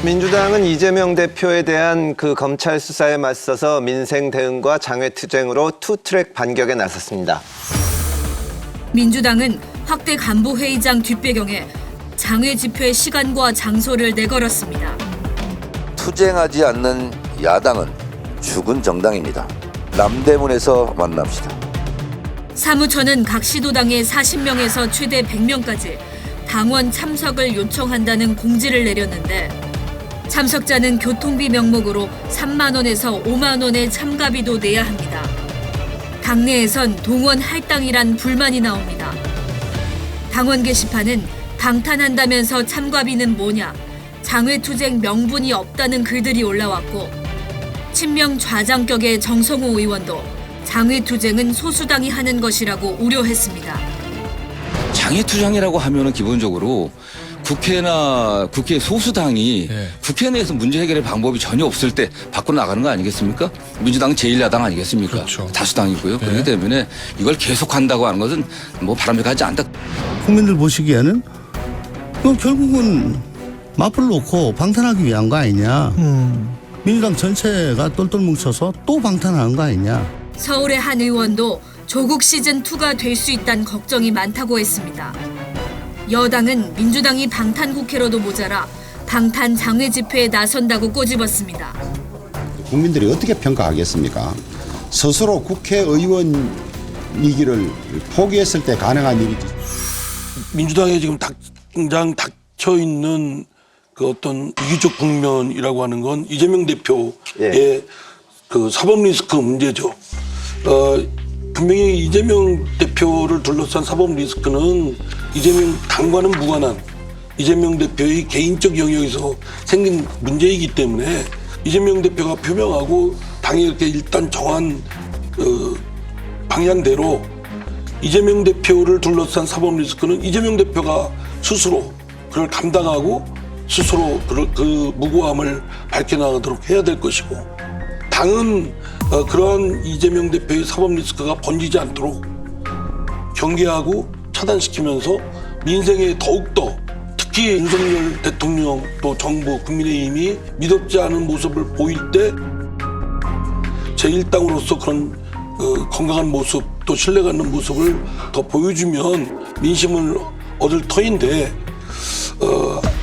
민주당은 이재명 대표에 대한 그 검찰 수사에 맞서서 민생 대응과 장외 투쟁으로 투트랙 반격에 나섰습니다. 민주당은 확대 간부회의장 뒷배경에 장외 집회 시간과 장소를 내걸었습니다. 투쟁하지 않는 야당은 죽은 정당입니다. 남대문에서 만납시다. 사무처는 각 시도당의 40명에서 최대 100명까지 당원 참석을 요청한다는 공지를 내렸는데 참석자는 교통비 명목으로 3만 원에서 5만 원의 참가비도 내야 합니다. 당내에선 동원 할당이란 불만이 나옵니다. 당원 게시판은 방탄한다면서 참가비는 뭐냐, 장외투쟁 명분이 없다는 글들이 올라왔고 친명 좌장격의 정성호 의원도 장외투쟁은 소수당이 하는 것이라고 우려했습니다. 장외투쟁이라고 하면은 기본적으로 국회나 국회 소수당이 국회 내에서 문제 해결의 방법이 전혀 없을 때 밖으로 나가는 거 아니겠습니까? 민주당은 제1야당 아니겠습니까? 그렇죠. 다수당이고요. 그렇기 때문에 이걸 계속한다고 하는 것은 뭐 바람직하지 않다. 국민들 보시기에는 결국은 맞불 놓고 방탄하기 위한 거 아니냐. 민주당 전체가 똘똘 뭉쳐서 또 방탄하는 거 아니냐. 서울의 한 의원도 조국 시즌2가 될 수 있다는 걱정이 많다고 했습니다. 여당은 민주당이 방탄국회로도 모자라 방탄 장외 집회에 나선다고 꼬집었습니다. 국민들이 어떻게 평가하겠습니까? 스스로 국회의원이기를 포기했을 때 가능한 일이지. 민주당에 지금 당장 닥쳐 있는 그 어떤 위기적 국면이라고 하는 건 이재명 대표의 그 사법 리스크 문제죠. 분명히 이재명 대표를 둘러싼 사법 리스크는 이재명 당과는 무관한 이재명 대표의 개인적 영역에서 생긴 문제이기 때문에 이재명 대표가 표명하고 당이 이렇게 일단 정한 방향대로 이재명 대표를 둘러싼 사법 리스크는 이재명 대표가 스스로 그걸 감당하고 스스로 그 무고함을 밝혀나가도록 해야 될 것이고 당은 그러한 이재명 대표의 사법 리스크가 번지지 않도록 경계하고 차단시키면서 민생에 더욱더 특히 윤석열 대통령 또 정부 국민의힘이 미덥지 않은 모습을 보일 때 제1당으로서 그런 건강한 모습 또 신뢰가 있는 모습을 더 보여주면 민심을 얻을 터인데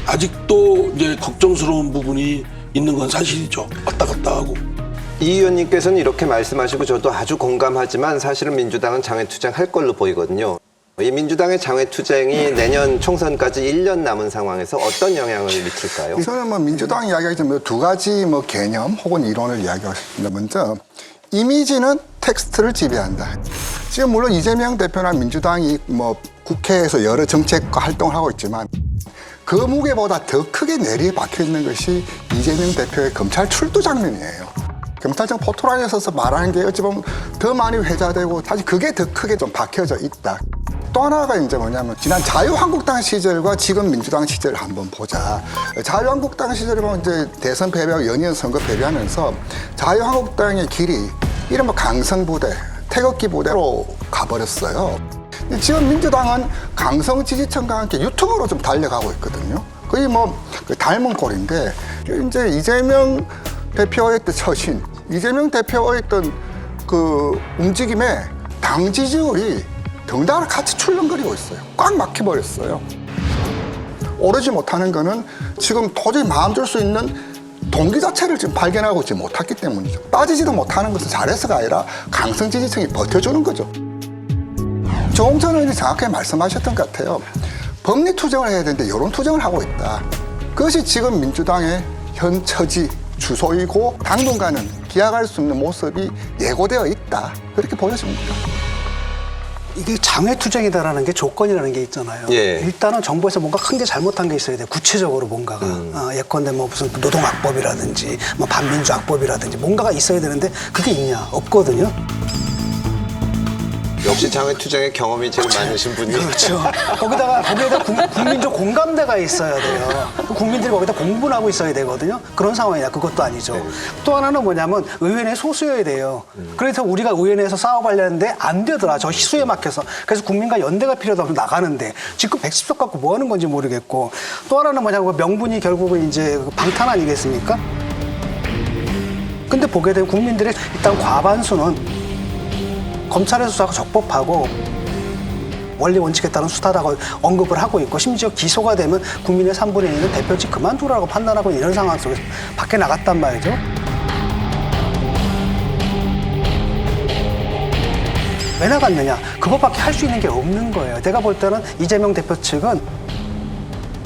아직도 이제 걱정스러운 부분이 있는 건 사실이죠. 왔다 갔다 하고. 이 의원님께서는 이렇게 말씀하시고 저도 아주 공감하지만 사실은 민주당은 장외투쟁 할 걸로 보이거든요. 이 민주당의 장외투쟁이 내년 총선까지 1년 남은 상황에서 어떤 영향을 미칠까요? 저는 민주당 이야기하기 전에 두 가지 개념 혹은 이론을 이야기하겠습니다. 먼저 이미지는 텍스트를 지배한다. 지금 물론 이재명 대표나 민주당이 국회에서 여러 정책과 활동을 하고 있지만 그 무게보다 더 크게 내리에 박혀 있는 것이 이재명 대표의 검찰 출두 장면이에요. 검찰청 포토라인에 서서 말하는 게 어찌 보면 더 많이 회자되고 사실 그게 더 크게 좀 박혀져 있다. 또 하나가 이제 뭐냐면 지난 자유한국당 시절과 지금 민주당 시절을 한번 보자. 자유한국당 시절에 보면 이제 대선 패배하고 연이은 선거 패배하면서 자유한국당의 길이 이른바 강성부대, 태극기 부대로 가버렸어요. 지금 민주당은 강성 지지층과 함께 유튜브로 좀 달려가고 있거든요. 거의 닮은 꼴인데 이제 이재명 대표의 처신, 이재명 대표의 어떤 그 움직임에 당 지지율이 덩달아 같이 출렁거리고 있어요. 꽉 막혀버렸어요. 오르지 못하는 거는 지금 도저히 마음 줄 수 있는 동기 자체를 지금 발견하고 있지 못했기 때문이죠. 빠지지도 못하는 것은 잘해서가 아니라 강성 지지층이 버텨주는 거죠. 조홍천 의원이 정확하게 말씀하셨던 것 같아요. 법리 투쟁을 해야 되는데 여론 투쟁을 하고 있다. 그것이 지금 민주당의 현 처지 주소이고 당분간은 기약할 수 있는 모습이 예고되어 있다. 그렇게 보여집니다. 이게 장외투쟁이다라는 게 조건이라는 게 있잖아요. 일단은 정부에서 뭔가 큰 게 잘못한 게 있어야 돼. 구체적으로 뭔가가. 예컨대 무슨 노동악법이라든지 반민주악법이라든지 뭔가가 있어야 되는데 그게 있냐? 없거든요. 역시 장외투쟁의 경험이 제일 많으신 분이. 그렇죠. 거기다 국민적 공감대가 있어야 돼요. 국민들이 거기다 공분하고 있어야 되거든요. 그런 상황이냐 그것도 아니죠. 또 하나는 뭐냐면 의회 내 소수여야 돼요. 그래서 우리가 의회 내에서 싸워보려는데 안 되더라. 저 희수에 막혀서. 그래서 국민과 연대가 필요하다고 나가는데 지금 110석 갖고 뭐 하는 건지 모르겠고 또 하나는 뭐냐면 명분이 결국은 이제 방탄 아니겠습니까? 근데 보게 되면 국민들의 일단 과반수는 검찰의 수사가 적법하고 원리 원칙에 따른 수사라고 언급을 하고 있고 심지어 기소가 되면 국민의 3분의 1은 대표직 그만두라고 판단하고 이런 상황 속에서 밖에 나갔단 말이죠. 왜 나갔느냐? 그것밖에 할 수 있는 게 없는 거예요. 내가 볼 때는 이재명 대표 측은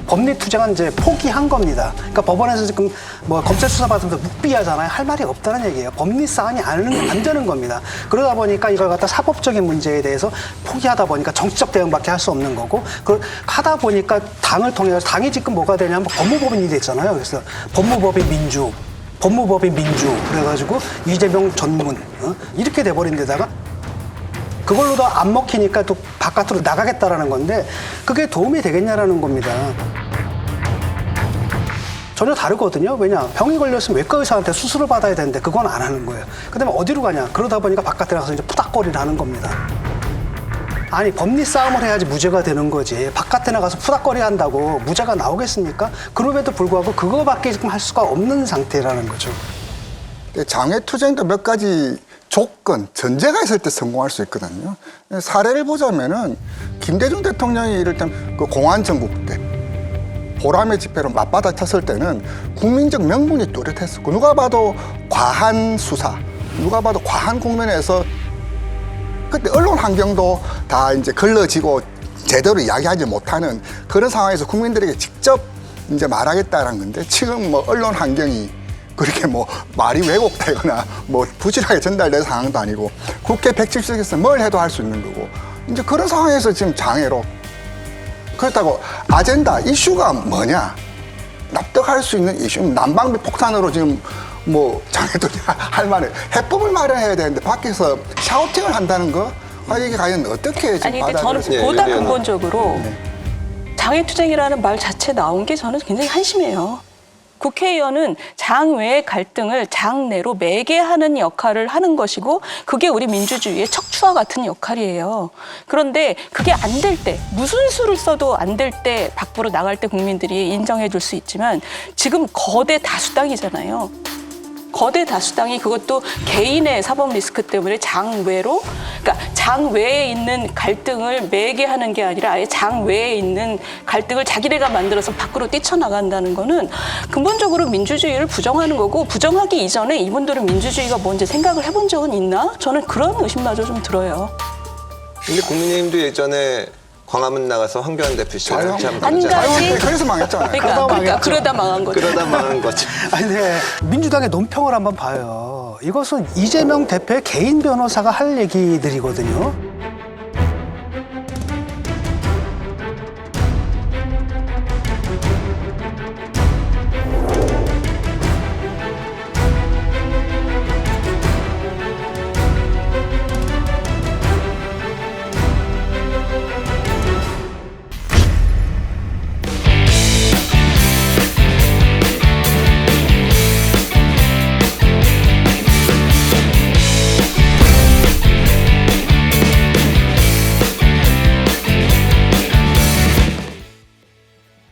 법리 투쟁은 이제 포기한 겁니다. 그러니까 법원에서 지금 뭐 검찰 수사 받으면서 묵비하잖아요. 할 말이 없다는 얘기예요. 법리 싸움이 안 되는 겁니다. 그러다 보니까 이걸 갖다 사법적인 문제에 대해서 포기하다 보니까 정치적 대응밖에 할 수 없는 거고, 그 하다 보니까 당을 통해서 당이 지금 뭐가 되냐면 법무법인이 됐잖아요. 그래서 법무법인 민주 그래가지고 이재명 전문 이렇게 돼버린 데다가. 그걸로도 안 먹히니까 또 바깥으로 나가겠다라는 건데 그게 도움이 되겠냐라는 겁니다. 전혀 다르거든요. 왜냐? 병이 걸렸으면 외과 의사한테 수술을 받아야 되는데 그건 안 하는 거예요. 그다음에 어디로 가냐? 그러다 보니까 바깥에 나가서 이제 푸닥거리를 하는 겁니다. 아니 법리 싸움을 해야지 무죄가 되는 거지. 바깥에 나가서 푸닥거리 한다고 무죄가 나오겠습니까? 그럼에도 불구하고 그거밖에 지금 할 수가 없는 상태라는 거죠. 장외투쟁도 몇 가지 조건, 전제가 있을 때 성공할 수 있거든요. 사례를 보자면은 김대중 대통령이 이럴 때 그 공안정국 때 보람의 집회로 맞받아 쳤을 때는 국민적 명분이 뚜렷했었고 누가 봐도 과한 수사, 누가 봐도 과한 국면에서 그때 언론 환경도 다 이제 걸러지고 제대로 이야기하지 못하는 그런 상황에서 국민들에게 직접 이제 말하겠다라는 건데 지금 뭐 언론 환경이 그렇게 뭐 말이 왜곡되거나 뭐 부실하게 전달된 상황도 아니고 국회 170석에서 뭘 해도 할 수 있는 거고 이제 그런 상황에서 지금 장애로 그렇다고 아젠다 이슈가 뭐냐 납득할 수 있는 이슈 난방비 폭탄으로 지금 뭐 장애도 할 만해 해법을 마련해야 되는데 밖에서 샤우팅을 한다는 거 이게 과연 어떻게 지금 아니 근데 저는 보다 근본적으로 장애투쟁이라는 말 자체 나온 게 저는 굉장히 한심해요. 국회의원은 장 외의 갈등을 장 내로 매개하는 역할을 하는 것이고 그게 우리 민주주의의 척추와 같은 역할이에요. 그런데 그게 안 될 때, 무슨 수를 써도 안 될 때 밖으로 나갈 때 국민들이 인정해 줄 수 있지만 지금 거대 다수당이잖아요. 거대 다수당이 그것도 개인의 사법 리스크 때문에 장외로, 그러니까 장외에 있는 갈등을 매개하는 게 아니라 아예 장외에 있는 갈등을 자기네가 만들어서 밖으로 뛰쳐나간다는 거는 근본적으로 민주주의를 부정하는 거고 부정하기 이전에 이분들은 민주주의가 뭔지 생각을 해본 적은 있나? 저는 그런 의심마저 좀 들어요. 근데 국민의힘도 예전에 광화문 나가서 황교안 대표 시절 한 가지 그래서 망했잖아요. 그러다 망한 거죠. 그러다 망한 거죠. 아니, 근데 민주당의 논평을 한번 봐요. 이것은 이재명 대표의 개인 변호사가 할 얘기들이거든요.